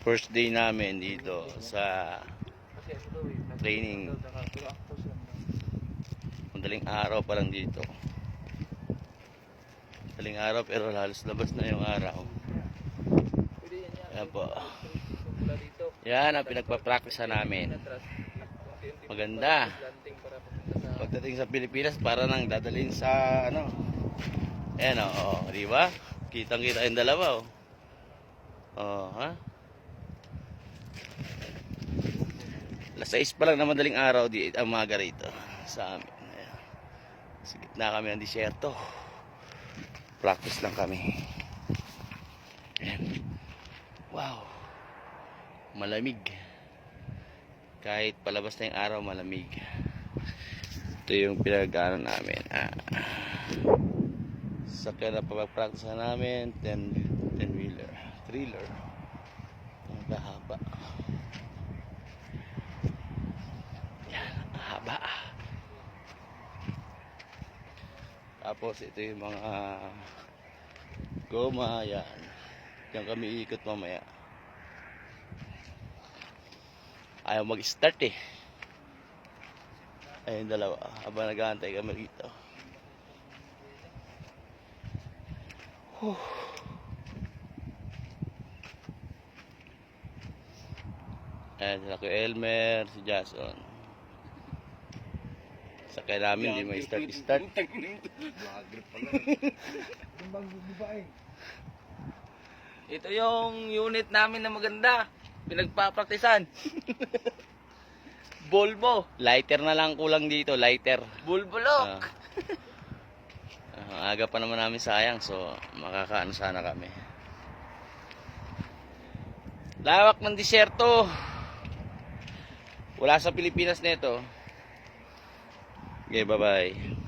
First day namin dito sa training. Madaling araw pa lang dito. Madaling araw pero halos labas na yung araw. Yan po. Yan ang pinagpa-practice namin. Maganda. Pagdating sa Pilipinas para nang dadalhin sa ano. Ayan o, di ba? Kitang-kita yung dalawa o. Oh, ha? Alas 6 pa lang na madaling araw di ang umaga rito sa amin. Ayan. Sa gitna kami ng disyerto. Practice lang kami. Ayan. Wow. Malamig. Kahit palabas na yung araw, malamig. Ito yung pinag-ano namin. Sa kaya na pag-practice na namin, 10-wheeler. Thriller. Ang haba. Yan, ang haba. Tapos ito yung mga goma. Yan. Diyan kami ikot mamaya. Ayaw mag-start eh. Ayun dalawa. Habang nag-aantay kami rito. Ayan, sila ko Elmer, si Jason. Sakay namin, di may start. Ito yung unit namin na maganda. Pinagpapraktisan. Volvo. Lighter na lang kulang dito, lighter. Volvo lock. Aga pa naman namin sayang, so makakaano sana kami. Lawak ng disyerto. Wala sa Pilipinas nito. Okay, bye-bye.